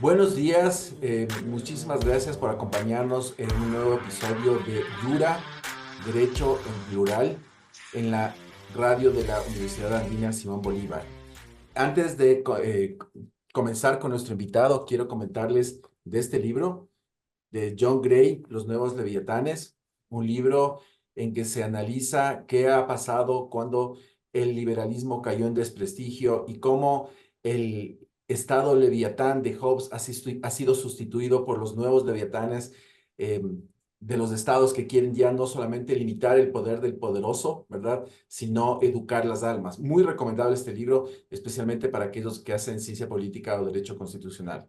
Buenos días, muchísimas gracias por acompañarnos en un nuevo episodio de Yura, Derecho en Plural, en la radio de la Universidad Andina Simón Bolívar. Antes de comenzar con nuestro invitado, quiero comentarles de este libro de John Gray, Los Nuevos Leviatanes, un libro en que se analiza qué ha pasado cuando el liberalismo cayó en desprestigio y cómo el Estado leviatán de Hobbes ha sido sustituido por los nuevos leviatanes eh, de los estados que quieren ya no solamente limitar el poder del poderoso, ¿verdad?, sino educar las almas. Muy recomendable este libro, especialmente para aquellos que hacen ciencia política o derecho constitucional.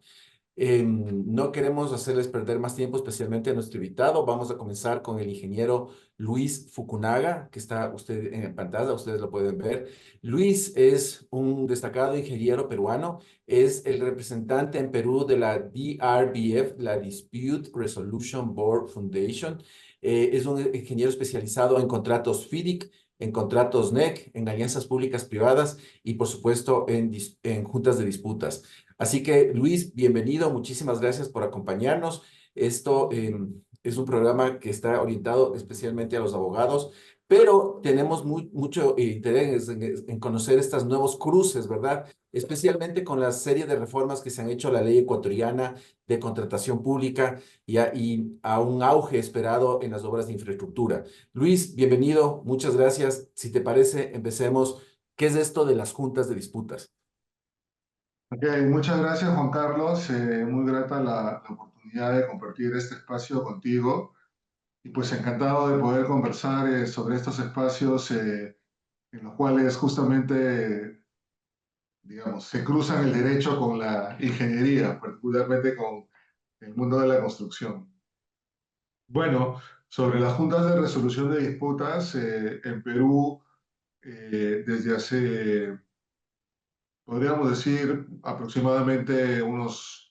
No queremos hacerles perder más tiempo, especialmente a nuestro invitado. Vamos a comenzar con el ingeniero Luis Fukunaga, que está usted en pantalla, ustedes lo pueden ver. Luis es un destacado ingeniero peruano, es el representante en Perú de la DRBF, la Dispute Resolution Board Foundation. Es un ingeniero especializado en contratos FIDIC, en contratos NEC, en alianzas públicas privadas y, por supuesto, en juntas de disputas. Así que, Luis, bienvenido, muchísimas gracias por acompañarnos. Esto es un programa que está orientado especialmente a los abogados, pero tenemos mucho interés en conocer estos nuevos cruces, ¿verdad? Especialmente con la serie de reformas que se han hecho a la ley ecuatoriana de contratación pública y a un auge esperado en las obras de infraestructura. Luis, bienvenido, muchas gracias. Si te parece, empecemos. ¿Qué es esto de las juntas de disputas? Ok, muchas gracias Juan Carlos, muy grata la oportunidad de compartir este espacio contigo y pues encantado de poder conversar sobre estos espacios en los cuales justamente, digamos, se cruzan el derecho con la ingeniería, particularmente con el mundo de la construcción. Bueno, sobre las juntas de resolución de disputas, en Perú, desde hace, podríamos decir, aproximadamente unos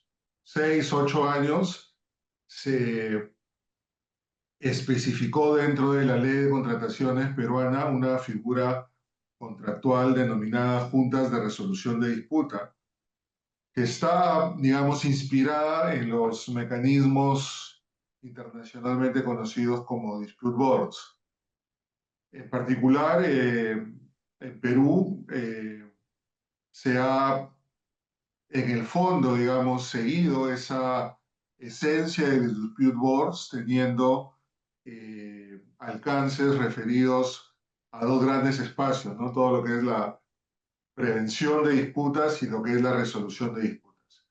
6, 8 años, se especificó dentro de la ley de contrataciones peruana una figura contractual denominada juntas de resolución de disputa, que está, digamos, inspirada en los mecanismos internacionalmente conocidos como dispute boards. En particular, en Perú se ha en el fondo, digamos, seguido esa esencia de los dispute boards, teniendo alcances referidos a dos grandes espacios, ¿no? Todo lo que es la prevención de disputas y lo que es la resolución de disputas.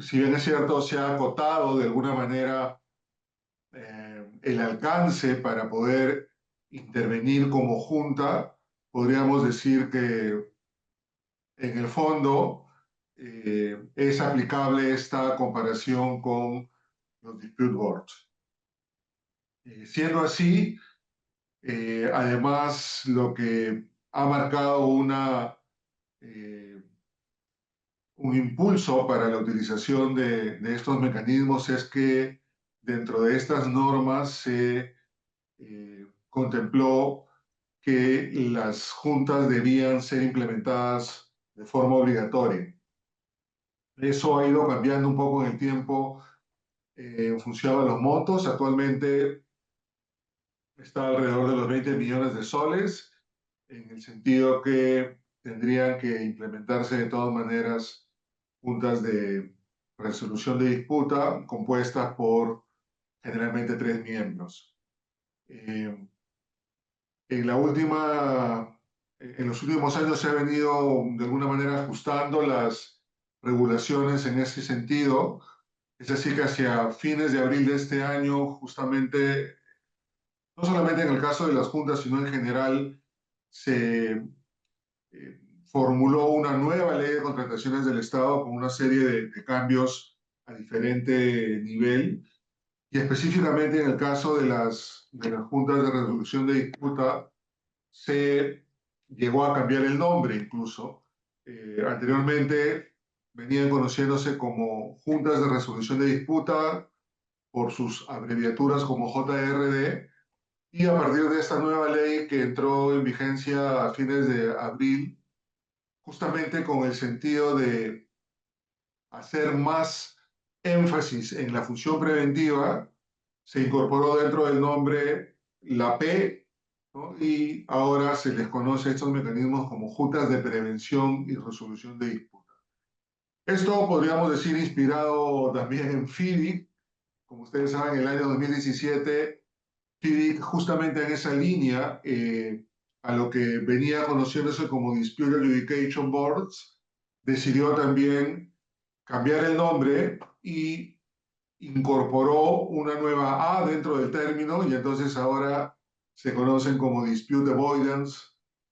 Si bien es cierto, se ha acotado de alguna manera el alcance para poder intervenir como junta, podríamos decir que en el fondo es aplicable esta comparación con los dispute boards. Siendo así, además lo que ha marcado eh, un impulso para la utilización de estos mecanismos es que dentro de estas normas se contempló que las juntas debían ser implementadas de forma obligatoria. Eso ha ido cambiando un poco en el tiempo en función de los montos. Actualmente está alrededor de los 20 millones de soles, en el sentido que tendrían que implementarse de todas maneras juntas de resolución de disputa compuestas por generalmente 3 miembros. Eh, en en los últimos años se ha venido de alguna manera ajustando las regulaciones en ese sentido. Es así que hacia fines de abril de este año, justamente, no solamente en el caso de las juntas, sino en general, se formuló una nueva ley de contrataciones del Estado con una serie de cambios a diferente nivel. Y específicamente en el caso de las juntas de resolución de disputa, se llegó a cambiar el nombre incluso. Anteriormente venían conociéndose como juntas de resolución de disputa por sus abreviaturas como JRD, y a partir de esta nueva ley que entró en vigencia a fines de abril, justamente con el sentido de hacer más énfasis en la función preventiva, se incorporó dentro del nombre la P, ¿no? Y ahora se les conoce a estos mecanismos como juntas de prevención y resolución de disputas. Esto podríamos decir inspirado también en FIDIC. Como ustedes saben, en el año 2017, FIDIC justamente en esa línea, a lo que venía conociéndose como Dispute Adjudication Boards, decidió también cambiar el nombre y incorporó una nueva A dentro del término y entonces ahora se conocen como Dispute Avoidance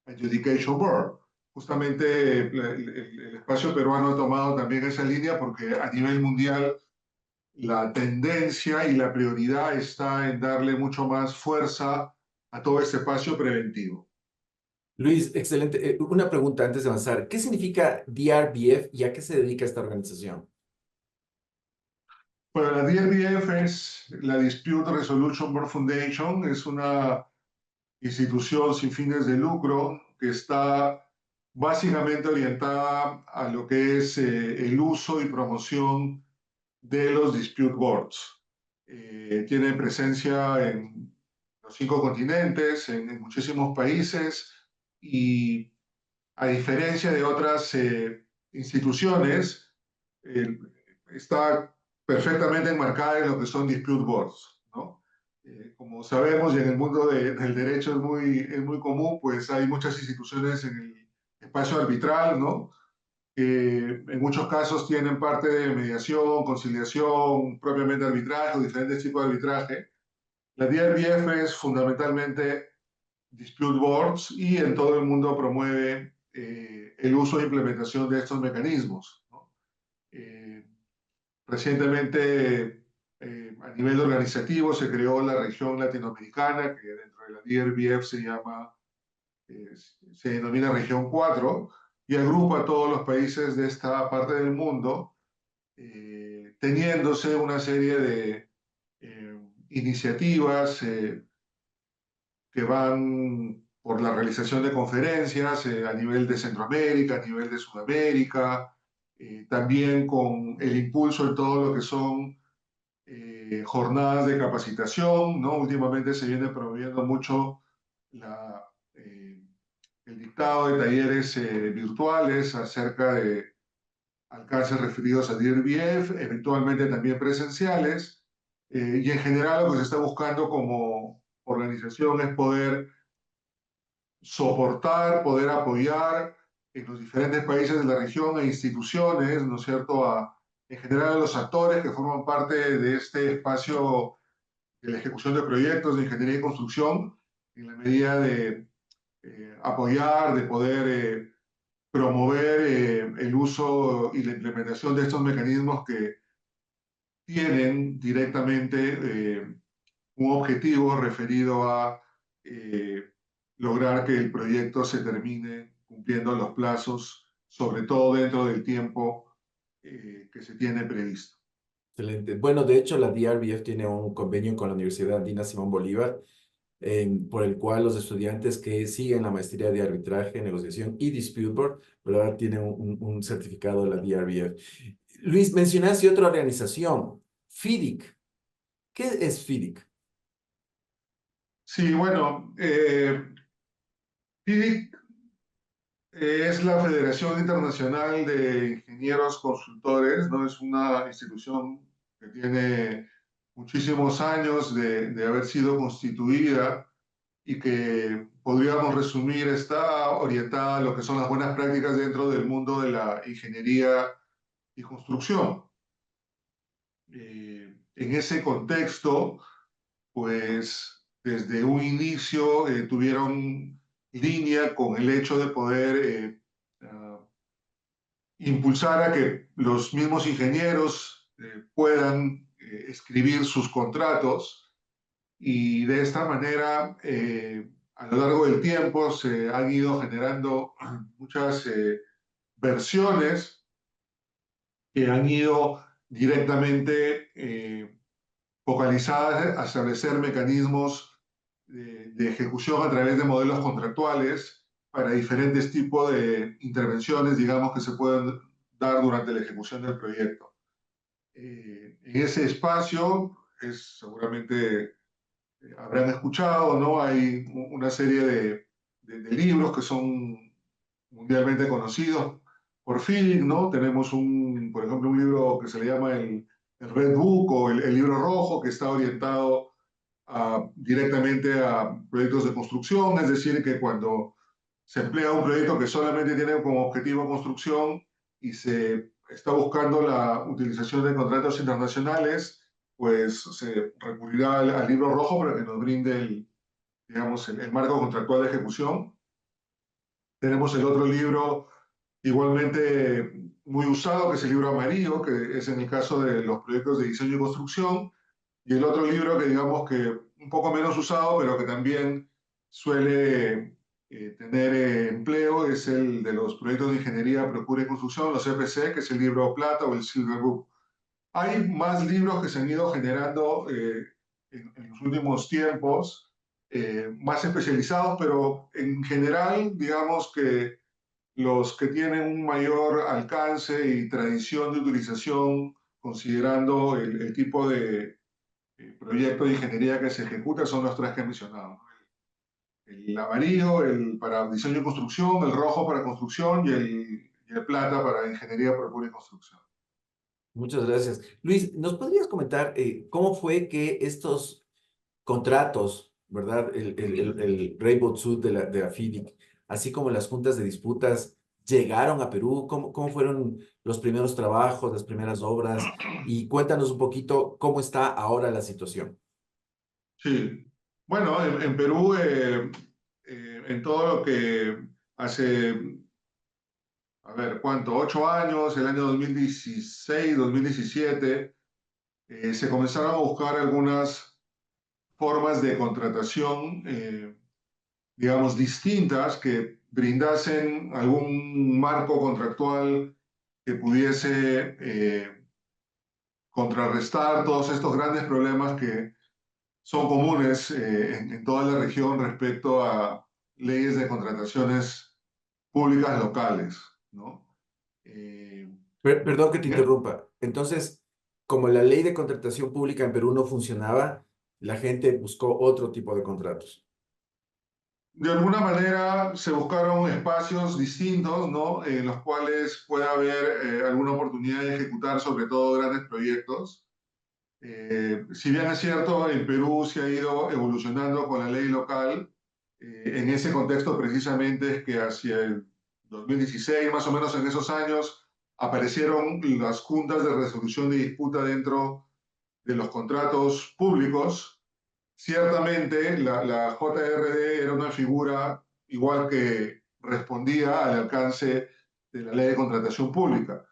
Adjudication Board. Justamente el espacio peruano ha tomado también esa línea porque a nivel mundial la tendencia y la prioridad está en darle mucho más fuerza a todo este espacio preventivo. Luis, excelente. Una pregunta antes de avanzar. ¿Qué significa DRBF y a qué se dedica esta organización? Bueno, la DRBF es la Dispute Resolution Board Foundation, es una institución sin fines de lucro que está básicamente orientada a lo que es el uso y promoción de los dispute boards. Tiene presencia en los 5 continentes, en muchísimos países y a diferencia de otras instituciones, eh, está perfectamente enmarcada en lo que son dispute boards, ¿no? Como sabemos, y en el mundo del derecho es muy común, pues hay muchas instituciones en el espacio arbitral, ¿no? Que en muchos casos tienen parte de mediación, conciliación, propiamente arbitraje o diferentes tipos de arbitraje. La DRBF es fundamentalmente dispute boards y en todo el mundo promueve el uso e implementación de estos mecanismos, ¿no? Eh, Recientemente, a nivel organizativo, se creó la región latinoamericana, que dentro de la DRBF eh, se denomina región 4, y agrupa a todos los países de esta parte del mundo, teniéndose una serie de iniciativas que van por la realización de conferencias a nivel de Centroamérica, a nivel de Sudamérica, también con el impulso de todo lo que son jornadas de capacitación, ¿no? Últimamente se viene promoviendo mucho la, eh, el dictado de talleres virtuales acerca de alcances referidos a DIRBF, eventualmente también presenciales, y en general lo que se está buscando como organización es poder soportar, poder apoyar en los diferentes países de la región e instituciones, ¿no es cierto?, en general a los actores que forman parte de este espacio de la ejecución de proyectos de ingeniería y construcción, en la medida de apoyar, de poder promover el uso y la implementación de estos mecanismos que tienen directamente un objetivo referido a eh, lograr que el proyecto se termine cumpliendo los plazos, sobre todo dentro del tiempo que se tiene previsto. Excelente. Bueno, de hecho, la DRBF tiene un convenio con la Universidad Andina Simón Bolívar, por el cual los estudiantes que siguen la maestría de arbitraje, negociación y dispute board, pero ahora tienen un certificado de la DRBF. Luis, mencionaste otra organización, FIDIC. ¿Qué es FIDIC? Sí, bueno, FIDIC es la Federación Internacional de Ingenieros Consultores, ¿no? Es una institución que tiene muchísimos años de haber sido constituida y que podríamos resumir está orientada a lo que son las buenas prácticas dentro del mundo de la ingeniería y construcción. En ese contexto, pues desde un inicio tuvieron línea con el hecho de poder impulsar a que los mismos ingenieros puedan escribir sus contratos y de esta manera a lo largo del tiempo se han ido generando muchas versiones que han ido directamente focalizadas a establecer mecanismos de ejecución a través de modelos contractuales para diferentes tipos de intervenciones, digamos, que se pueden dar durante la ejecución del proyecto. En ese espacio, seguramente habrán escuchado, ¿no? Hay una serie de libros que son mundialmente conocidos por Philip, ¿no? Tenemos, por ejemplo, un libro que se le llama el Red Book o el libro rojo, que está orientado directamente a proyectos de construcción, es decir, que cuando se emplea un proyecto que solamente tiene como objetivo construcción y se está buscando la utilización de contratos internacionales, pues se recurrirá al libro rojo para que nos brinde digamos, el marco contractual de ejecución. Tenemos el otro libro igualmente muy usado, que es el libro amarillo, que es en el caso de los proyectos de diseño y construcción, y el otro libro que digamos que un poco menos usado, pero que también suele tener empleo, es el de los proyectos de ingeniería, procura y construcción, los EPC, que es el libro plata o el Silver Book. Hay más libros que se han ido generando en los últimos tiempos, más especializados, pero en general, digamos que los que tienen un mayor alcance y tradición de utilización, considerando el tipo de proyecto de ingeniería que se ejecuta, son los tres que he mencionado, ¿no? El amarillo, el para diseño y construcción, el rojo para construcción y el plata para ingeniería, procura y construcción. Muchas gracias. Luis, ¿nos podrías comentar cómo fue que estos contratos, ¿verdad? El Rainbow Suit de la FIDIC, así como las juntas de disputas, llegaron a Perú? ¿Cómo fueron los primeros trabajos, las primeras obras? Y cuéntanos un poquito cómo está ahora la situación. Sí, bueno, en Perú, en todo lo que hace, a ver, ¿cuánto? 8 años, el año 2016, 2017, se comenzaron a buscar algunas formas de contratación, digamos, distintas que brindasen algún marco contractual que pudiese contrarrestar todos estos grandes problemas que son comunes en toda la región respecto a leyes de contrataciones públicas locales, ¿no? Eh, Perdón que te interrumpa. Entonces, como la ley de contratación pública en Perú no funcionaba, la gente buscó otro tipo de contratos. de alguna manera se buscaron espacios distintos, ¿no? En los cuales pueda haber alguna oportunidad de ejecutar sobre todo grandes proyectos. Si bien es cierto, en Perú se ha ido evolucionando con la ley local, en ese contexto precisamente es que hacia el 2016, más o menos en esos años, aparecieron las juntas de resolución de disputa dentro de los contratos públicos. Ciertamente, la JRD era una figura igual que respondía al alcance de la ley de contratación pública,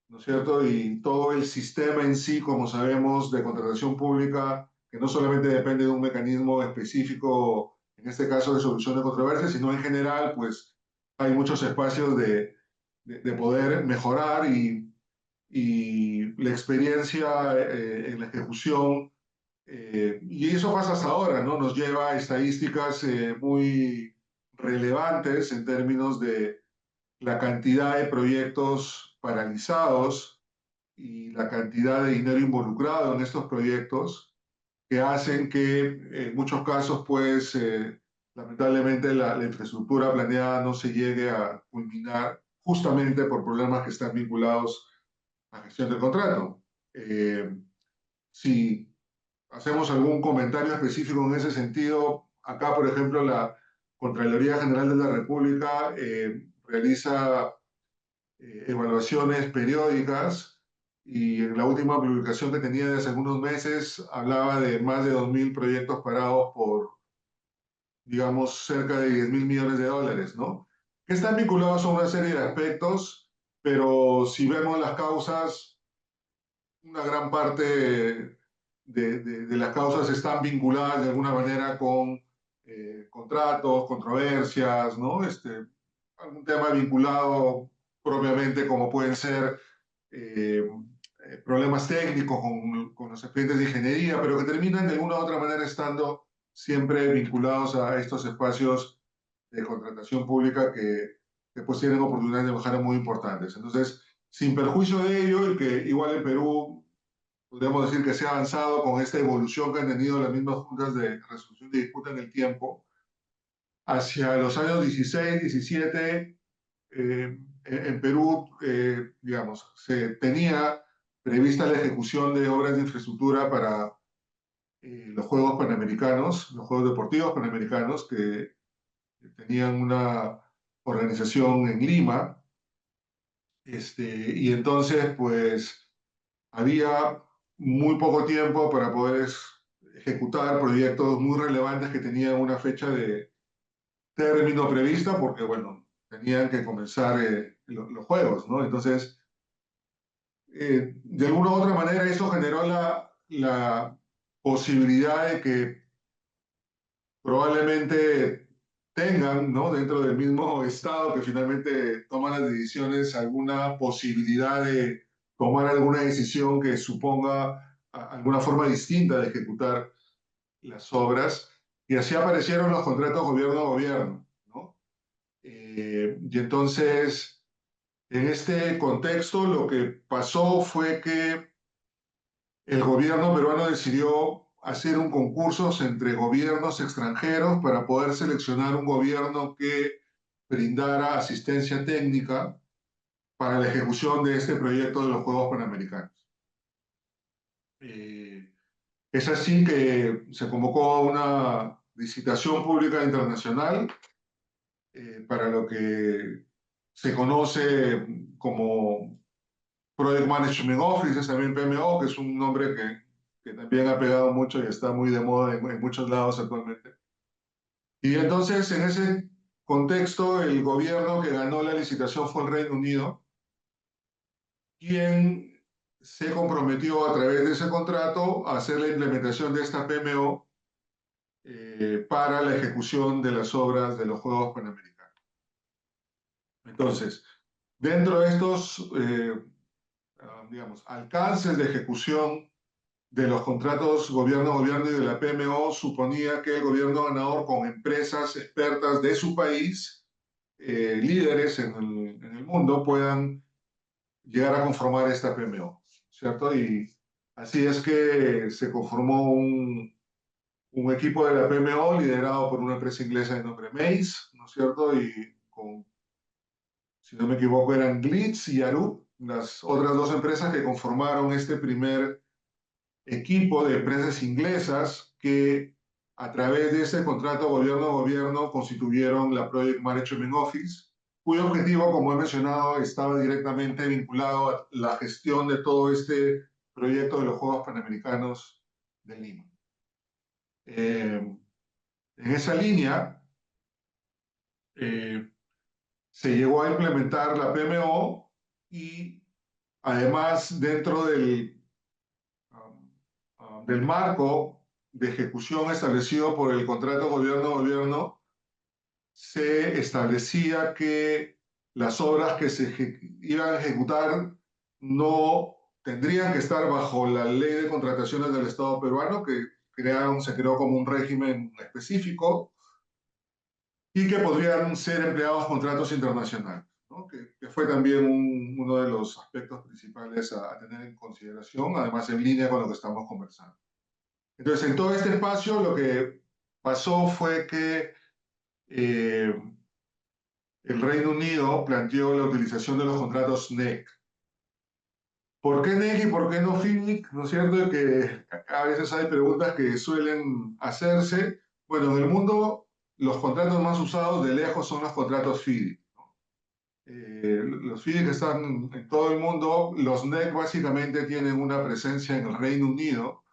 ¿no es cierto? Y todo el sistema en sí, como sabemos, de contratación pública, que no solamente depende de un mecanismo específico, en este caso de solución de controversias, sino en general, pues hay muchos espacios de poder mejorar y la experiencia en la ejecución y eso pasa hasta ahora, ¿no? Nos lleva a estadísticas muy relevantes en términos de la cantidad de proyectos paralizados y la cantidad de dinero involucrado en estos proyectos que hacen que en muchos casos, pues, lamentablemente la infraestructura planeada no se llegue a culminar justamente por problemas que están vinculados a la gestión del contrato. Si hacemos algún comentario específico en ese sentido. Acá, por ejemplo, la Contraloría General de la República realiza evaluaciones periódicas y en la última publicación que tenía de hace algunos meses hablaba de más de 2.000 proyectos parados por, digamos, cerca de 10.000 millones de dólares, ¿no? Que están vinculados a una serie de aspectos, pero si vemos las causas, una gran parte de las causas están vinculadas de alguna manera con contratos, controversias, ¿no? Algún tema vinculado propiamente como pueden ser eh, problemas técnicos con los expedientes de ingeniería, pero que terminan de alguna u otra manera estando siempre vinculados a estos espacios de contratación pública que pues tienen oportunidades de mejora muy importantes. Entonces, sin perjuicio de ello, y que igual en Perú podríamos decir que se ha avanzado con esta evolución que han tenido las mismas juntas de resolución de disputa en el tiempo, hacia los años 16, 17, en Perú, digamos, se tenía prevista la ejecución de obras de infraestructura para los Juegos Panamericanos, los Juegos Deportivos Panamericanos, que tenían una organización en Lima, y entonces, pues, había muy poco tiempo para poder ejecutar proyectos muy relevantes que tenían una fecha de término prevista, porque, bueno, tenían que comenzar los juegos, ¿no? Entonces, de alguna u otra manera, eso generó la posibilidad de que probablemente tengan, ¿no? Dentro del mismo Estado que finalmente toma las decisiones, alguna posibilidad de tomar alguna decisión que suponga alguna forma distinta de ejecutar las obras. Y así aparecieron los contratos gobierno a gobierno, ¿no? Y entonces, en este contexto, lo que pasó fue que el gobierno peruano decidió hacer un concurso entre gobiernos extranjeros para poder seleccionar un gobierno que brindara asistencia técnica para la ejecución de este proyecto de los Juegos Panamericanos. Eh, es así que se convocó a una licitación pública internacional para lo que se conoce como Project Management Office, es también PMO, que es un nombre que también ha pegado mucho y está muy de moda en muchos lados actualmente. Y entonces, en ese contexto, el gobierno que ganó la licitación fue el Reino Unido, quien se comprometió a través de ese contrato a hacer la implementación de esta PMO para la ejecución de las obras de los Juegos Panamericanos. Entonces, dentro de estos, digamos, alcances de ejecución de los contratos gobierno-gobierno y de la PMO, suponía que el gobierno ganador, con empresas expertas de su país, líderes en el mundo, puedan llegar a conformar esta PMO, ¿cierto? Y así es que se conformó un equipo de la PMO liderado por una empresa inglesa de nombre Mace, ¿no es cierto? Y con, si no me equivoco, eran Glitz y Arup, las otras dos empresas que conformaron este primer equipo de empresas inglesas que a través de ese contrato gobierno a gobierno constituyeron la Project Management Office, cuyo objetivo, como he mencionado, estaba directamente vinculado a la gestión de todo este proyecto de los Juegos Panamericanos de Lima. En esa línea, se llegó a implementar la PMO y además dentro del marco de ejecución establecido por el contrato gobierno-gobierno, se establecía que las obras que se iban a ejecutar no tendrían que estar bajo la ley de contrataciones del Estado peruano, que se creó como un régimen específico, y que podrían ser empleados contratos internacionales, ¿no? Que fue también uno de los aspectos principales a tener en consideración, además en línea con lo que estamos conversando. Entonces, en todo este espacio, lo que pasó fue que eh, el Reino Unido planteó la utilización de los contratos NEC. ¿Por qué NEC y por qué no FINIC? ¿No es cierto? Que a veces hay preguntas que suelen hacerse. Bueno, en el mundo los contratos más usados de lejos son los contratos FIDIC. Los FIDIC están en todo el mundo. Los NEC básicamente tienen una presencia en el Reino Unido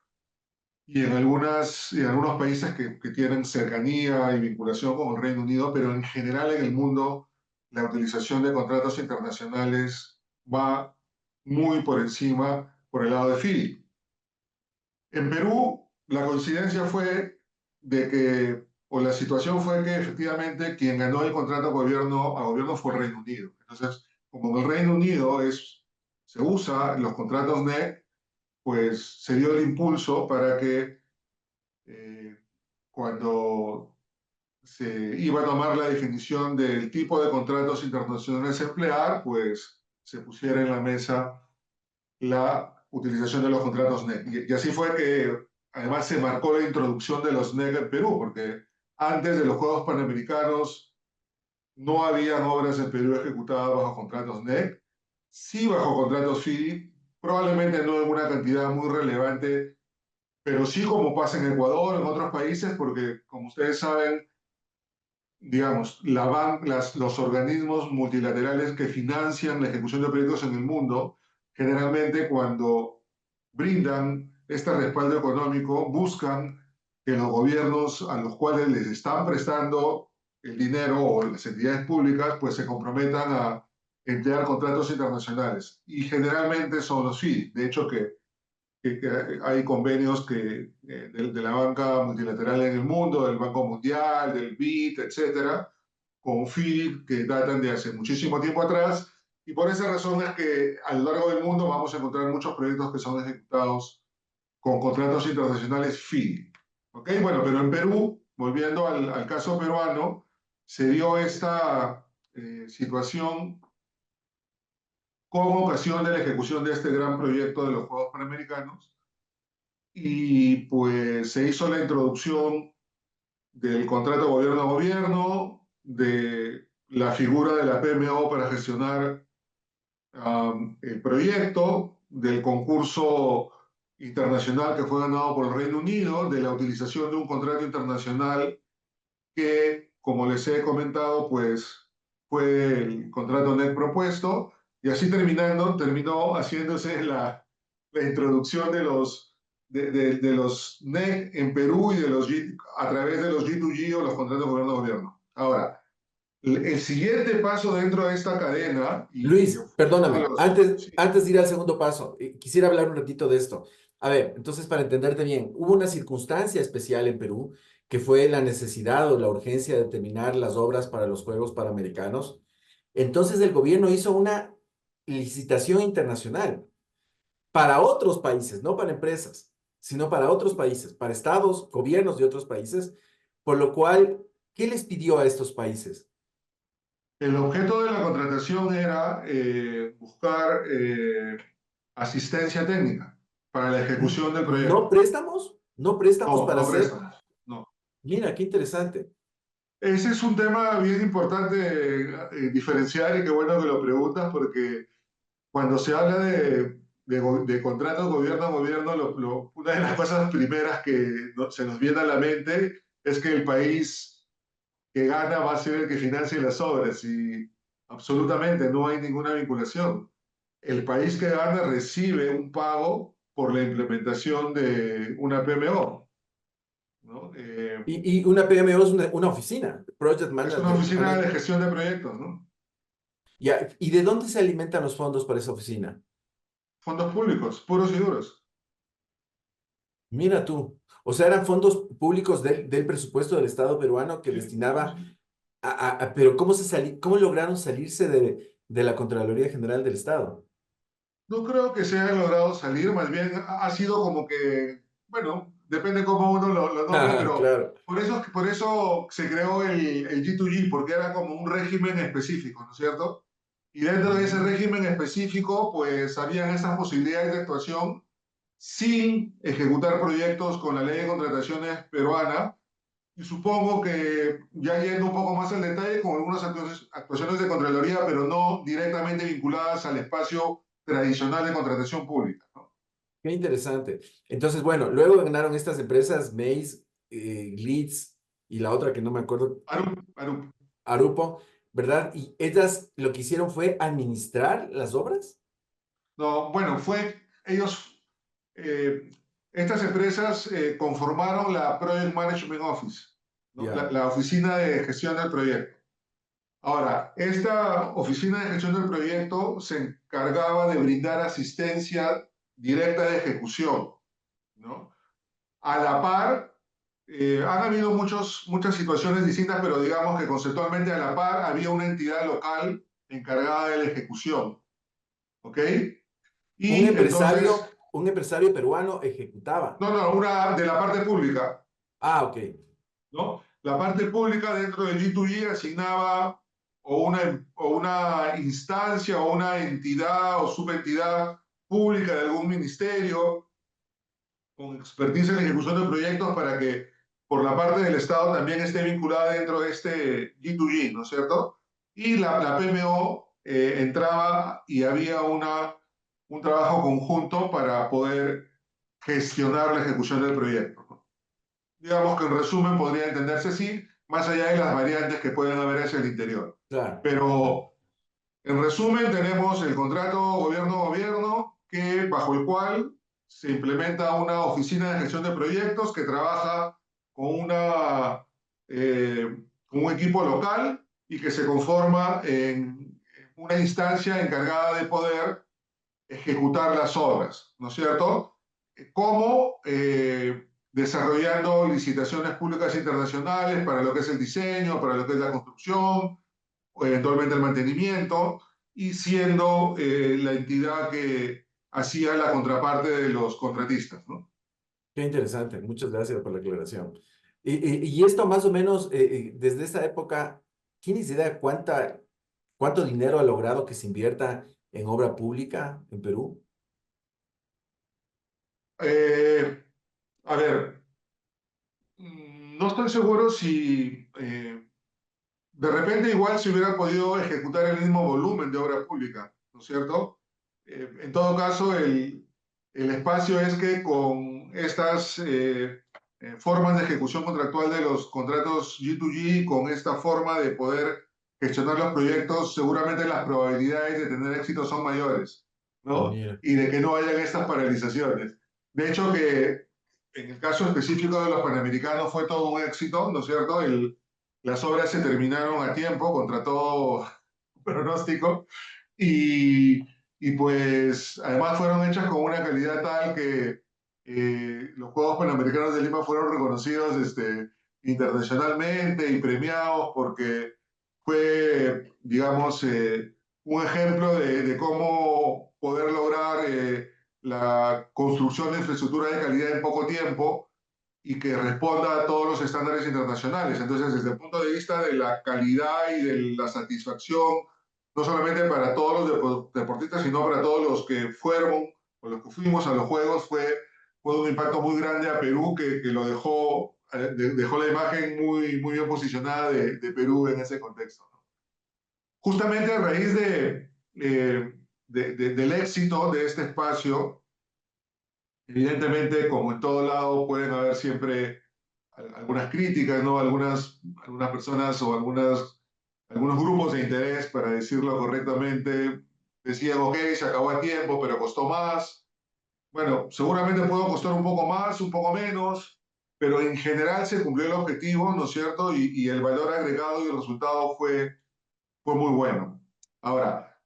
y en algunos países que tienen cercanía y vinculación con el Reino Unido, pero en general en el mundo la utilización de contratos internacionales va muy por encima por el lado de FIDI. En Perú, la coincidencia fue de que, o la situación fue que efectivamente quien ganó el contrato gobierno a gobierno fue el Reino Unido. Entonces, como en el Reino Unido se usa los contratos NEC, pues se dio el impulso para que cuando se iba a tomar la definición del tipo de contratos internacionales a emplear, pues se pusiera en la mesa la utilización de los contratos NEC. Y así fue que además se marcó la introducción de los NEC en Perú, porque antes de los Juegos Panamericanos no habían obras en Perú ejecutadas bajo contratos NEC, sí bajo contratos FIDI, probablemente no en una cantidad muy relevante, pero sí como pasa en Ecuador, en otros países, porque como ustedes saben, digamos, los organismos multilaterales que financian la ejecución de proyectos en el mundo, generalmente cuando brindan este respaldo económico, buscan que los gobiernos a los cuales les están prestando el dinero o las entidades públicas, pues se comprometan a emplear contratos internacionales. Y generalmente son los FIDI. De hecho, que hay convenios de la banca multilateral en el mundo, del Banco Mundial, del BID, etcétera, con FIDI que datan de hace muchísimo tiempo atrás. Y por esa razón es que a lo largo del mundo vamos a encontrar muchos proyectos que son ejecutados con contratos internacionales FIDI. ¿Ok? Bueno, pero en Perú, volviendo al caso peruano, se dio esta situación con ocasión de la ejecución de este gran proyecto de los Juegos Panamericanos, y pues se hizo la introducción del contrato gobierno a gobierno, de la figura de la PMO para gestionar el proyecto, del concurso internacional que fue ganado por el Reino Unido, de la utilización de un contrato internacional que, como les he comentado, pues fue el contrato NET propuesto, y así terminó haciéndose la introducción de los NEC en Perú y a través de los G2G o los contratos gobierno-gobierno. Ahora, el siguiente paso dentro de esta cadena, y Luis, perdóname, sí, antes de ir al segundo paso, quisiera hablar un ratito de esto. A ver, entonces, para entenderte bien, hubo una circunstancia especial en Perú que fue la necesidad o la urgencia de terminar las obras para los Juegos Panamericanos. Entonces, el gobierno hizo una licitación internacional para otros países, no para empresas, sino para otros países, para estados, gobiernos de otros países, por lo cual, ¿qué les pidió a estos países? el objeto de la contratación era buscar asistencia técnica para la ejecución del ¿No proyecto. préstamos? ¿No préstamos No, para no hacer? préstamos. No. Mira, qué interesante. Ese es un tema bien importante diferenciar, y qué bueno que lo preguntas, porque cuando se habla de contratos gobierno a gobierno, una de las cosas primeras que se nos viene a la mente es que el país que gana va a ser el que financie las obras, y absolutamente no hay ninguna vinculación. El país que gana recibe un pago por la implementación de una PMO, ¿no? Y una PMO es una oficina, Project Es una Management. oficina de gestión de proyectos, ¿no? Ya, ¿y de dónde se alimentan los fondos para esa oficina? Fondos públicos, puros y duros. Mira tú. O sea, eran fondos públicos del presupuesto del Estado peruano que Sí, sí, destinaba sí. pero ¿cómo lograron salirse de la Contraloría General del Estado? No creo que se haya logrado salir, más bien ha sido como que, bueno, depende cómo uno lo nombre, Ah, pero claro. por eso se creó el G2G, porque era como un régimen específico, ¿no es cierto? Y dentro de ese Mm. régimen específico, pues habían esas posibilidades de actuación sin ejecutar proyectos con la ley de contrataciones peruana. Y supongo que ya yendo un poco más al detalle, con algunas actuaciones de Contraloría, pero no directamente vinculadas al espacio tradicional de contratación pública, ¿no? Qué interesante. Entonces, bueno, luego ganaron estas empresas, Maze, Glitz y la otra que no me acuerdo, Arup. Arupo, ¿verdad? Y ellas lo que hicieron fue administrar las obras. No, bueno, eh, estas empresas conformaron la Project Management Office, ¿no? Ya. La oficina de gestión del proyecto. Ahora, esta oficina de gestión del proyecto se encargaba de brindar asistencia directa de ejecución, ¿no? A la par, han habido muchas situaciones distintas, pero digamos que conceptualmente a la par había una entidad local encargada de la ejecución, ¿ok? Y entonces, Un empresario peruano ejecutaba. no, no, una de la parte pública, Ah, ok. ¿no? La parte pública dentro del G2G asignaba o una instancia o una entidad o subentidad pública de algún ministerio con expertise en la ejecución de proyectos para que por la parte del Estado también esté vinculada dentro de este G2G, ¿no es cierto? Y la PMO entraba y había un trabajo conjunto para poder gestionar la ejecución del proyecto, ¿no? Digamos que en resumen podría entenderse así, más allá de las variantes que pueden haber hacia el interior. Claro, claro. Pero en resumen, tenemos el contrato gobierno-gobierno, que, bajo el cual se implementa una oficina de gestión de proyectos que trabaja con, con un equipo local y que se conforma en una instancia encargada de poder ejecutar las obras, ¿no es cierto? Como desarrollando licitaciones públicas internacionales para lo que es el diseño, para lo que es la construcción, o eventualmente el mantenimiento, y siendo la entidad que hacía la contraparte de los contratistas, ¿no? Qué interesante. Muchas gracias por la aclaración. Y esto más o menos, desde esa época, ¿tienes idea cuánto dinero ha logrado que se invierta en obra pública en Perú? Eh, a ver, no estoy seguro si de repente igual se hubiera podido ejecutar el mismo volumen de obra pública, ¿no es cierto? En todo caso, el espacio es que con estas formas de ejecución contractual de los contratos G2G, con esta forma de poder gestionar los proyectos, seguramente las probabilidades de tener éxito son mayores, ¿no? Mira, Y de que no hayan estas paralizaciones. De hecho, que en el caso específico de los Panamericanos fue todo un éxito, ¿no es cierto? Las obras se terminaron a tiempo, contra todo pronóstico, y, y pues además fueron hechas con una calidad tal que los Juegos Panamericanos de Lima fueron reconocidos internacionalmente y premiados porque fue, digamos, un ejemplo de cómo poder lograr la construcción de infraestructura de calidad en poco tiempo y que responda a todos los estándares internacionales. Entonces, desde el punto de vista de la calidad y de la satisfacción, no solamente para todos los deportistas, sino para todos los que fueron o los que fuimos a los Juegos, fue un impacto muy grande a Perú que lo dejó la imagen muy bien posicionada de Perú en ese contexto, ¿no? Justamente a raíz del éxito de este espacio, evidentemente, como en todo lado, pueden haber siempre algunas críticas, ¿no? Algunas personas o algunos grupos de interés, para decirlo correctamente, decían, ok, se acabó a tiempo, pero costó más. Bueno, seguramente pudo costar un poco más, un poco menos, pero en general se cumplió el objetivo, ¿no es cierto? Y el valor agregado y el resultado fue muy bueno. Ahora,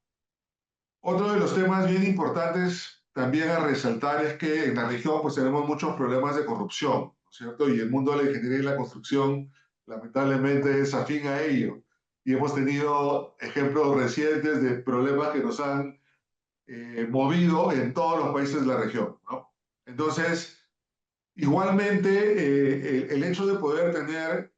otro de los temas bien importantes también a resaltar es que en la región pues tenemos muchos problemas de corrupción, ¿no es cierto? Y el mundo de la ingeniería y la construcción lamentablemente es afín a ello. Y hemos tenido ejemplos recientes de problemas que nos han movido en todos los países de la región, ¿no? Entonces, igualmente, el hecho de poder tener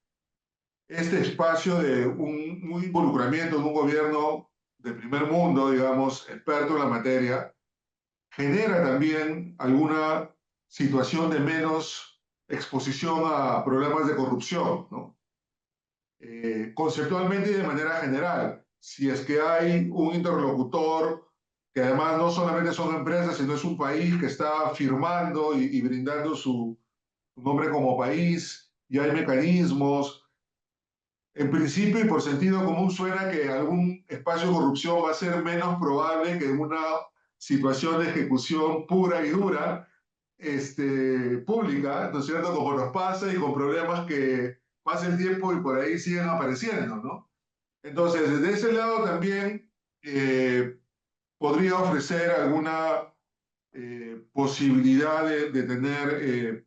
este espacio de un involucramiento de un gobierno de primer mundo, digamos, experto en la materia, genera también alguna situación de menos exposición a problemas de corrupción, ¿no? Conceptualmente y de manera general, si es que hay un interlocutor que además no solamente son empresas, sino es un país que está firmando y brindando su nombre como país, y hay mecanismos, en principio y por sentido común suena que algún espacio de corrupción va a ser menos probable que una situación de ejecución pura y dura, pública, ¿no es cierto? Como nos pasa y con problemas que pasa el tiempo y por ahí siguen apareciendo, ¿no? Entonces, desde ese lado también podría ofrecer alguna posibilidad de tener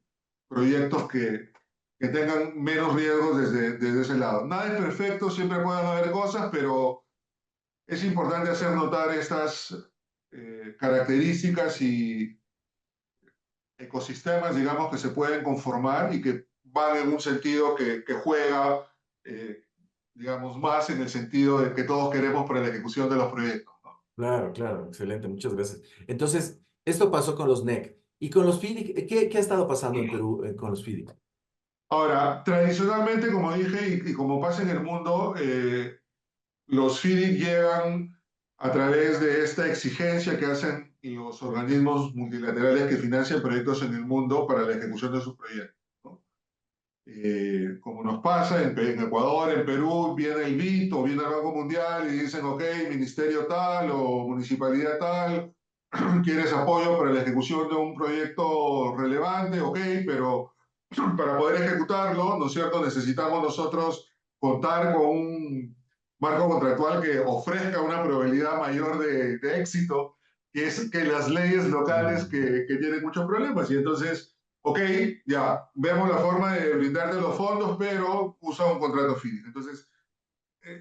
proyectos que tengan menos riesgos desde ese lado. Nada es perfecto, siempre pueden haber cosas, pero es importante hacer notar estas características y ecosistemas, digamos, que se pueden conformar y que van en un sentido que juega, eh, digamos, más en el sentido de que todos queremos para la ejecución de los proyectos, ¿no? Claro, claro, excelente, muchas gracias. Entonces, esto pasó con los NEC. ¿Y con los FIDIC? ¿Qué ha estado pasando en Perú con los FIDIC? Ahora, tradicionalmente, como dije, y como pasa en el mundo, los FIDIC llegan a través de esta exigencia que hacen los organismos multilaterales que financian proyectos en el mundo para la ejecución de sus proyectos, ¿no? Como nos pasa en Ecuador, en Perú, viene el BID o viene el Banco Mundial y dicen, ok, ministerio tal o municipalidad tal, quieres apoyo para la ejecución de un proyecto relevante, ok, pero para poder ejecutarlo, ¿no es cierto?, necesitamos nosotros contar con un marco contractual que ofrezca una probabilidad mayor de éxito, que es que las leyes locales Mm, que tienen muchos problemas. Y entonces, ok, ya, vemos la forma de brindarte los fondos, pero usa un contrato FIDIC. Entonces,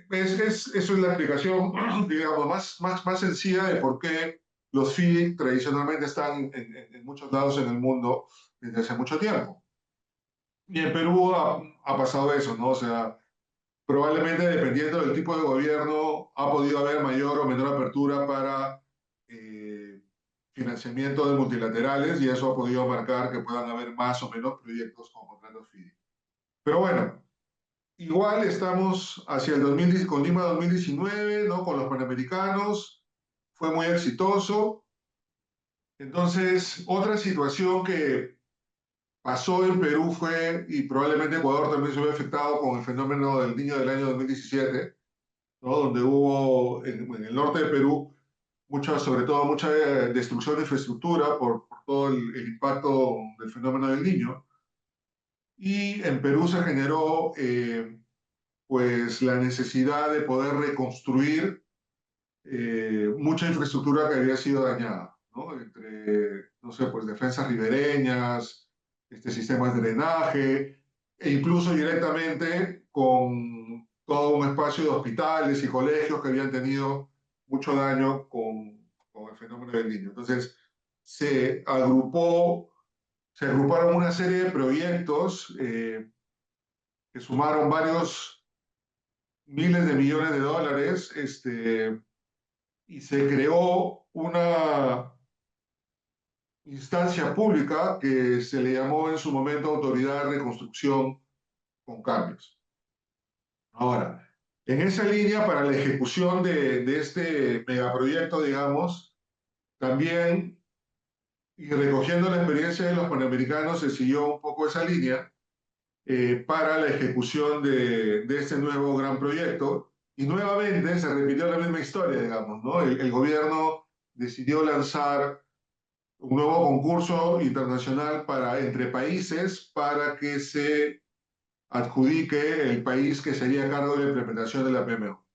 eso es la explicación, digamos, más sencilla de por qué los FIDIC tradicionalmente están en muchos lados en el mundo desde hace mucho tiempo. Y en Perú ha pasado eso, ¿no? O sea, probablemente dependiendo del tipo de gobierno ha podido haber mayor o menor apertura para eh, financiamiento de multilaterales y eso ha podido marcar que puedan haber más o menos proyectos con contratos FIDI. Pero bueno, igual estamos hacia el 2010, con Lima 2019, ¿no? Con los Panamericanos, fue muy exitoso. Entonces, otra situación que pasó en Perú fue, y probablemente Ecuador también se ve afectado con el fenómeno del Niño del año 2017, ¿no? Donde hubo en el norte de Perú mucha, sobre todo mucha destrucción de infraestructura por todo el impacto del fenómeno del Niño. Y en Perú se generó pues la necesidad de poder reconstruir mucha infraestructura que había sido dañada, ¿no? Entre, no sé, pues defensas ribereñas, sistemas de drenaje, e incluso directamente con todo un espacio de hospitales y colegios que habían tenido mucho daño con el fenómeno del niño. Entonces, se agrupó, se agruparon una serie de proyectos que sumaron varios miles de millones de dólares, y se creó una instancia pública que se le llamó en su momento Autoridad de Reconstrucción con Cambios. Ahora, en esa línea, para la ejecución de este megaproyecto, digamos, también, y recogiendo la experiencia de los panamericanos, se siguió un poco esa línea para la ejecución de este nuevo gran proyecto. Y nuevamente se repitió la misma historia, digamos, ¿no? El gobierno decidió lanzar un nuevo concurso internacional para, entre países para que se adjudique el país que sería a cargo de la implementación de la PMO.